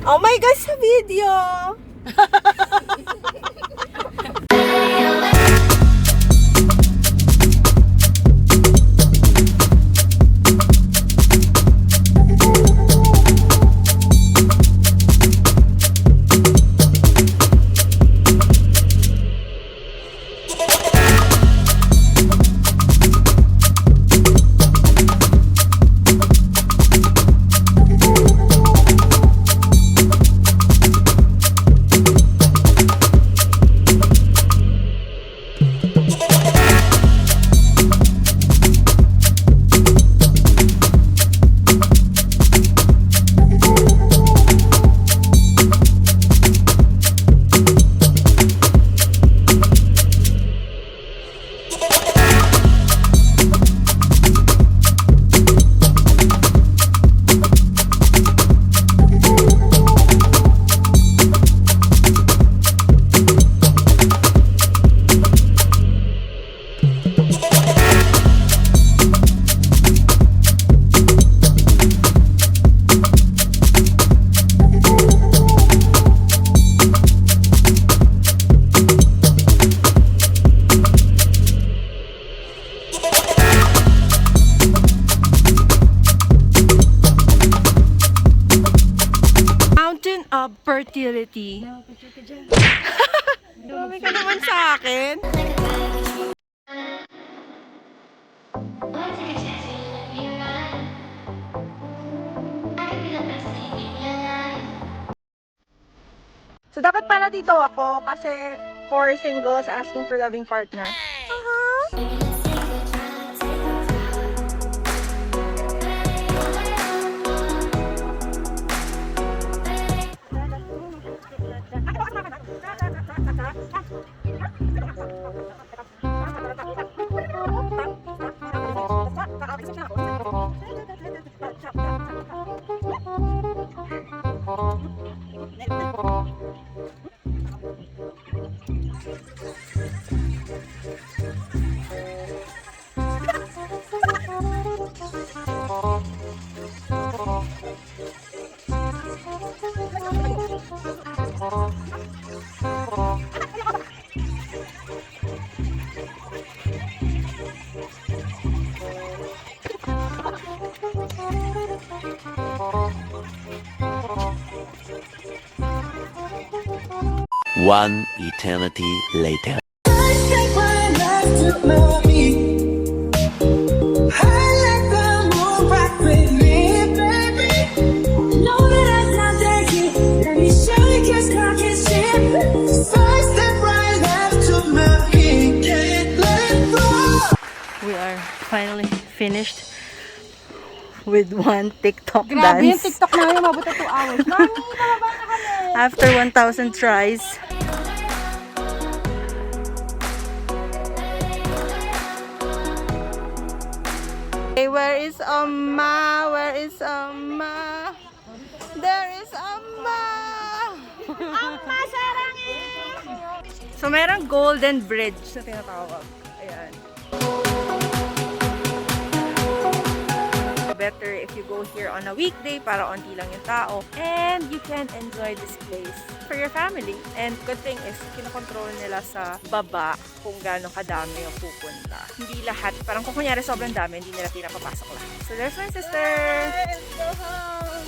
Oh my gosh, sa video! Of fertility. Dami ka naman sa akin. So, dapat pala dito ako kasi for singles asking for loving partner. One eternity later. We are finally finished with one TikTok Grabe yung dance. TikTok namin, mabuti 2 hours. Mami, nababa na kami. After 1,000 tries. Hey, where is Amma? Where is Amma? There is Amma! Amma, sarangi! So, merong golden bridge na tinatawag. Ayan. Better if you go here on a weekday para onti lang yung tao. And you can enjoy this place for your family. And good thing is, kinokontrol nila sa baba kung gaano kadami yung pupunta. Hindi lahat, parang kung kunyari sobrang dami, hindi nila pinapapasok lahat. So there's my sister! Let's go home!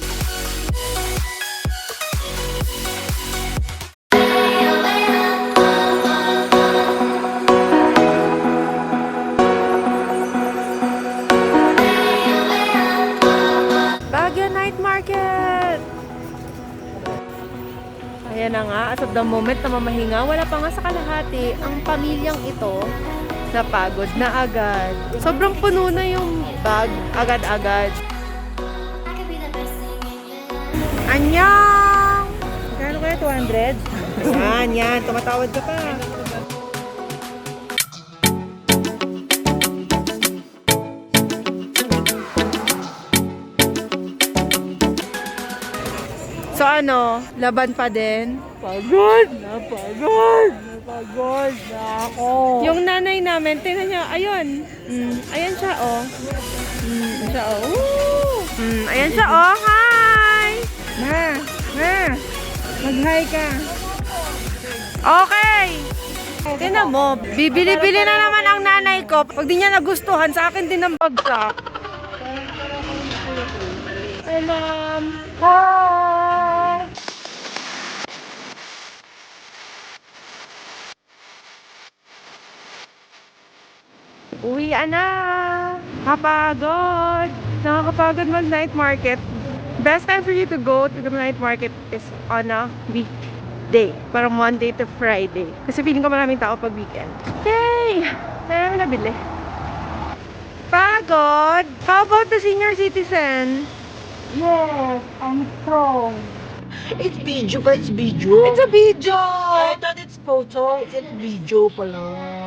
Ayan na nga, as of the moment na mamahinga, wala pa nga sa kalahati ang pamilyang ito napagod na agad. Sobrang puno na yung bag, agad-agad. Annyeong! Kano kaya? 200? Yan, tumatawad ka pa. So ano, laban pa din. Napagod na ako. Yung nanay namin, tingnan niya, ayun. Ayan siya, oh. Ayan siya, oh. Ayan siya, oh. Hi! Ma! Mag-hi ka. Okay! Tingnan mo, bibili-bili na naman ang nanay ko. Pag di niya nagustuhan, sa akin din ang bagsak. Hi, Ma'am. Hi! Uwian na! Kapagod! Nakakapagod mag-night market. Best time for you to go to the night market is on a weekday. Parang Monday to Friday. Kasi feeling ko maraming tao pag weekend. Yay! Marami nabili. Pagod! How about the senior citizen? Yes, I'm strong. It's video ba? It's video? It's a video! I thought it's photo. It's video pala.